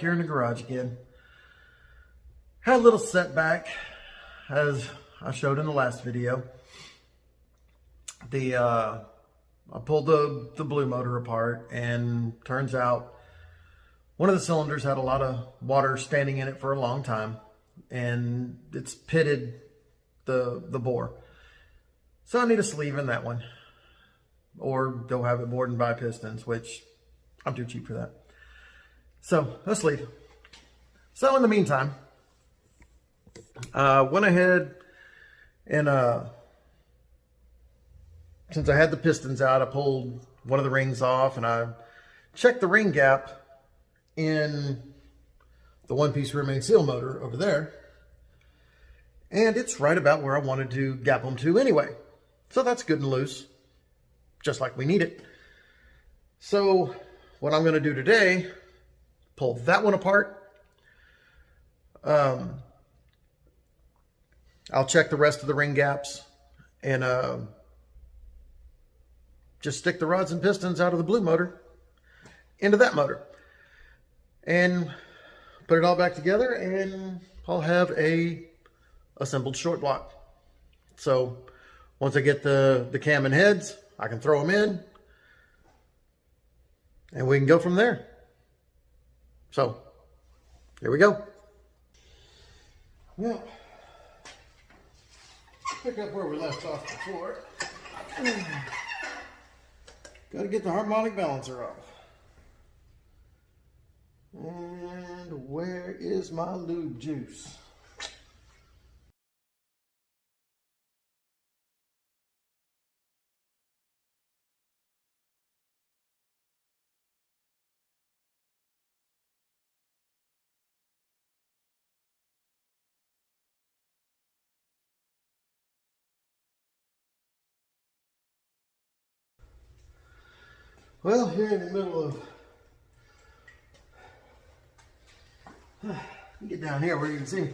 here in the garage again. Had a little setback, as I showed in the last video. I pulled the blue motor apart, and turns out one of the cylinders had a lot of water standing in it for a long time, and it's pitted the bore. So I need a sleeve in that one, or go have it bored and buy pistons, which I'm too cheap for that. So a sleeve. So in the meantime, went ahead and since I had the pistons out, I pulled one of the rings off, and I checked the ring gap in the one-piece rear main seal motor over there, and it's right about where I wanted to gap them to anyway. So that's good and loose, just like we need it. So what I'm going to do today, pull that one apart. I'll check the rest of the ring gaps, and just stick the rods and pistons out of the blue motor into that motor and put it all back together, and I'll have a assembled short block. So once I get the cam and heads, I can throw them in and we can go from there. So here we go. Well, pick up where we left off before. Got to get the harmonic balancer off. And where is my lube juice? Well, here in the middle of, get down here where you can see.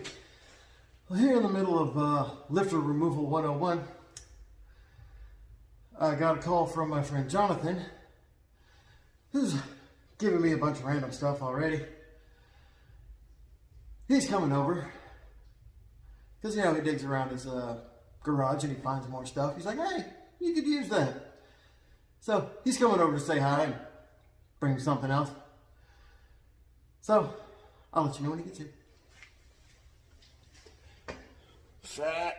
Well, here in the middle of lifter removal 101, I got a call from my friend Jonathan, who's giving me a bunch of random stuff already. He's coming over, because you know, he digs around his garage and he finds more stuff. He's like, hey, you could use that. So he's coming over to say hi and bring me something else. So I'll let you know when he gets here. Fat.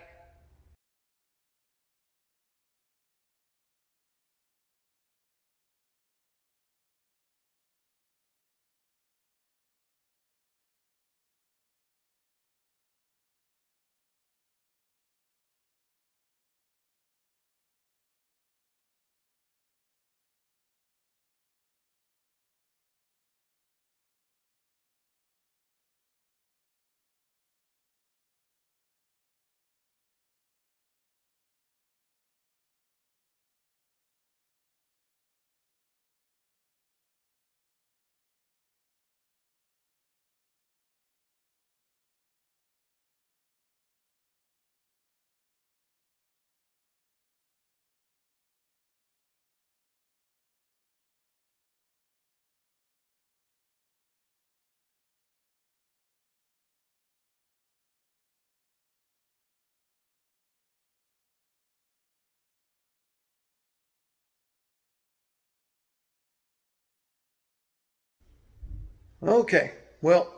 Okay, well,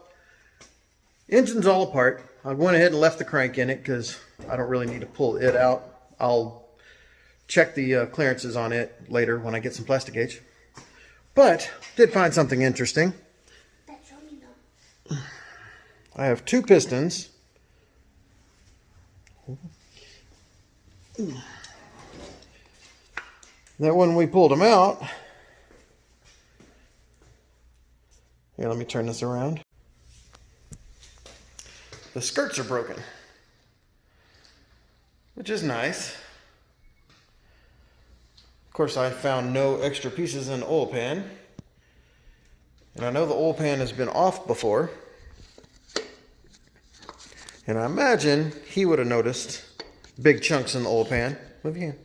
engine's all apart. I went ahead and left the crank in it because I don't really need to pull it out. I'll check the clearances on it later when I get some plastic gauge. But did find something interesting. I have two pistons. That when we pulled them out, here, let me turn this around. The skirts are broken, which is nice. Of course, I found no extra pieces in the oil pan. And I know the oil pan has been off before. And I imagine he would have noticed big chunks in the oil pan. Move your hand.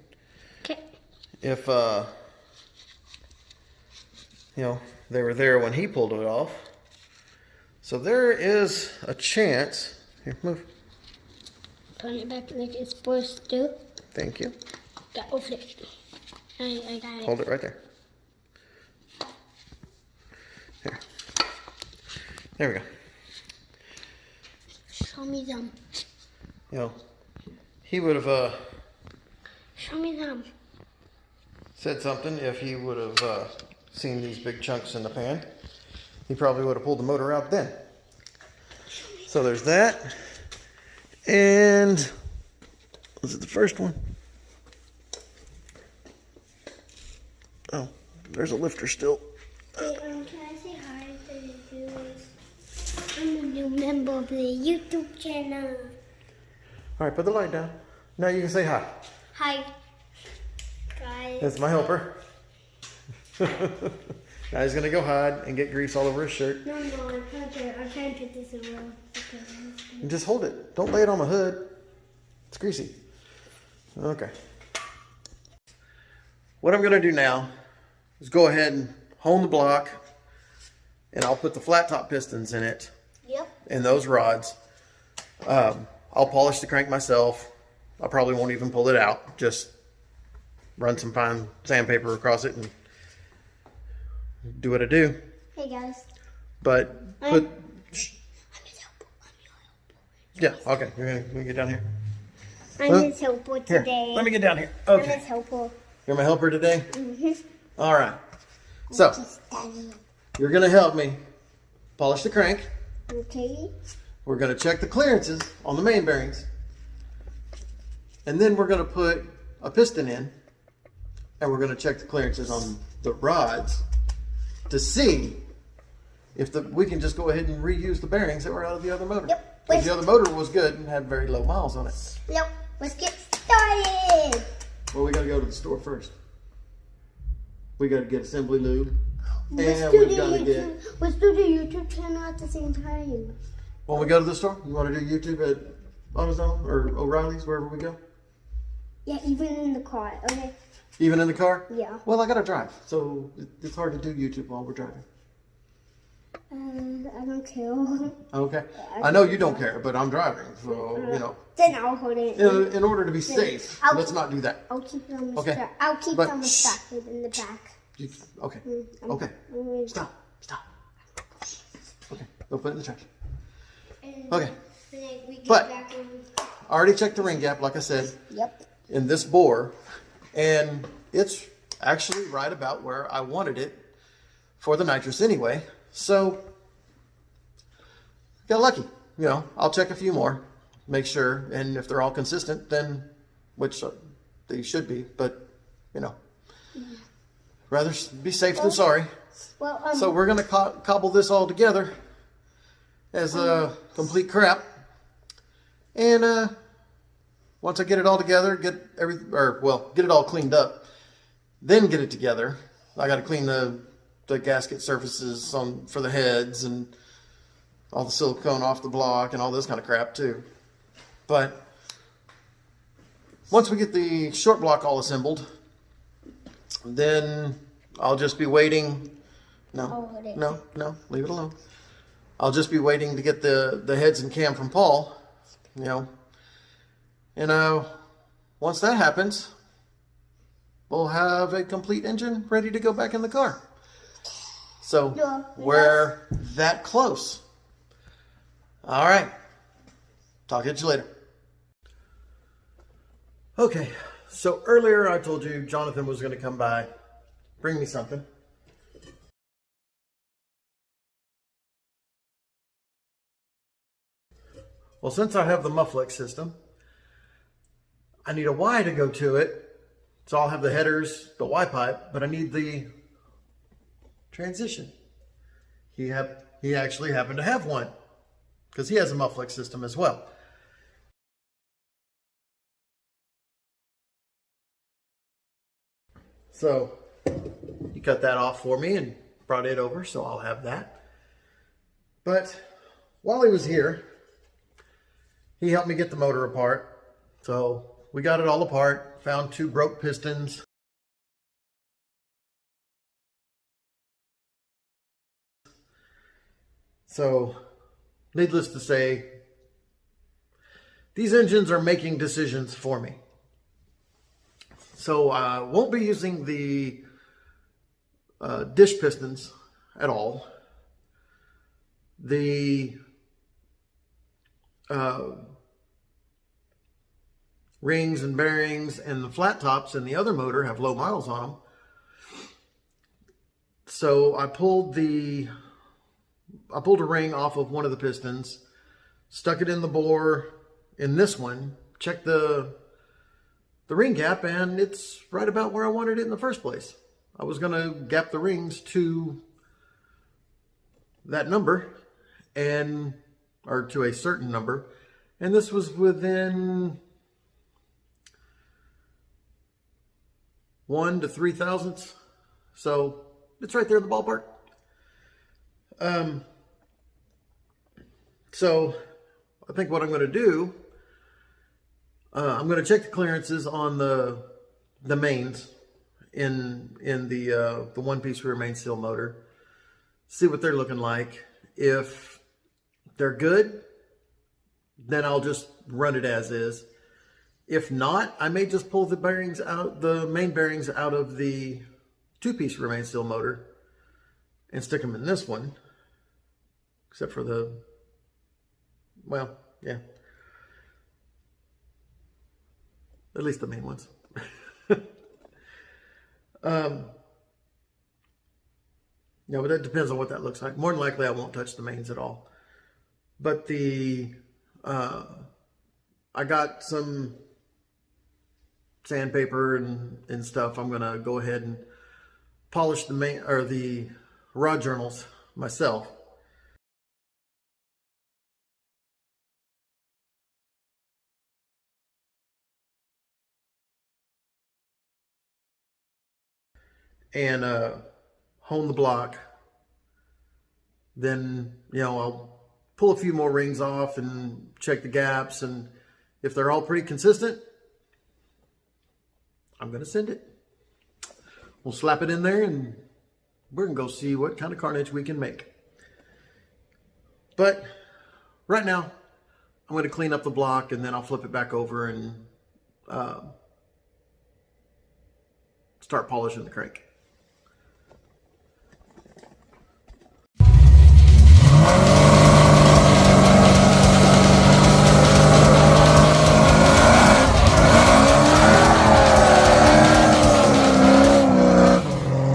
Okay. If, you know, they were there when he pulled it off. So there is a chance. Here, move. Turn it back like it's supposed to. Thank you. Got over it. I got it. Hold it right there. Here. There we go. Show me them. You know, he would have Show me them. said something if he would have seen these big chunks in the pan. He probably would have pulled the motor out then. So there's that. And was it the first one? Oh, there's a lifter still. Hey, can I say hi to the viewers? I'm a new member of the YouTube channel. All right, put the light down. Now you can say hi. Hi, guys. That's my helper. Now he's gonna go hide and get grease all over his shirt. No, I can't put this around. Okay. And just hold it. Don't lay it on the hood. It's greasy. Okay. What I'm gonna do now is go ahead and hone the block, and I'll put the flat top pistons in it. Yep. And those rods. I'll polish the crank myself. I probably won't even pull it out. Just run some fine sandpaper across it and do what I do. Hey guys. But put. Yeah. Okay. You're gonna get down here. I'm his helper Here. today. Let me get down here. I'm Okay. his helper. You're my helper today. Mm-hmm. All right. So you're gonna help me polish the crank. Okay. We're gonna check the clearances on the main bearings, and then we're gonna put a piston in, and we're gonna check the clearances on the rods to see if we can just go ahead and reuse the bearings that were out of the other motor. Yep. Because the other motor was good and had very low miles on it. Yep. Let's get started. Well, we gotta go to the store first. We gotta get assembly lube, Let's and do we've the gotta get. YouTube. Let's do the YouTube channel at the same time. When we go to the store, you want to do YouTube at AutoZone or O'Reilly's, wherever we go? Yeah, even in the car. Okay. Even in the car? Yeah. Well, I gotta drive, so it's hard to do YouTube while we're driving. I don't care. Okay. I know you don't care, but I'm driving, so you know. Then I'll hold it. In order to be safe, let's not do that. I'll keep them. Okay. I'll keep But them shh. distracted in the back. Okay. Okay. Stop. Stop. Okay. Go put it in the trash. Okay. But I already checked the ring gap, like I said. Yep. In this bore, and it's actually right about where I wanted it for the nitrous anyway. So got lucky. You know, I'll check a few more, make sure, and if they're all consistent, then which they should be, but you know, rather be safe than sorry. Well, So we're gonna cobble this all together as a complete crap, and once I get it all together, get it all cleaned up, then get it together. I got to clean the gasket surfaces for the heads and all the silicone off the block and all this kind of crap too. But once we get the short block all assembled, then I'll just be waiting. No, leave it alone. I'll just be waiting to get the heads and cam from Paul, you know. And once that happens, we'll have a complete engine ready to go back in the car. So we're that close. All right. Talk to you later. Okay. So earlier I told you Jonathan was going to come by, bring me something. Well, since I have the Mufflex system, I need a Y to go to it. So I'll have the headers, the Y pipe, but I need the transition. He actually happened to have one because he has a Mufflex system as well. So he cut that off for me and brought it over, so I'll have that. But while he was here, he helped me get the motor apart. So we got it all apart, found 2 broke pistons. So needless to say, these engines are making decisions for me. So I won't be using the dish pistons at all. The rings and bearings and the flat tops in the other motor have low miles on them. So I pulled a ring off of one of the pistons, stuck it in the bore in this one, checked the ring gap, and it's right about where I wanted it in the first place. I was going to gap the rings to that number, or to a certain number, and this was within 1 to 3 thousandths, so it's right there in the ballpark. So I think what I'm going to do, I'm going to check the clearances on the mains in the one-piece rear main seal motor, see what they're looking like. If they're good, then I'll just run it as is. If not, I may just pull the main bearings out of the two-piece rear main seal motor and stick them in this one, except for at least the main ones. Yeah, but that depends on what that looks like. More than likely, I won't touch the mains at all. But I got some sandpaper and stuff. I'm gonna go ahead and polish the rod journals myself. And hone the block. Then, I'll pull a few more rings off and check the gaps, and if they're all pretty consistent, I'm going to send it. We'll slap it in there and we're going to go see what kind of carnage we can make. But right now, I'm going to clean up the block and then I'll flip it back over and start polishing the crank.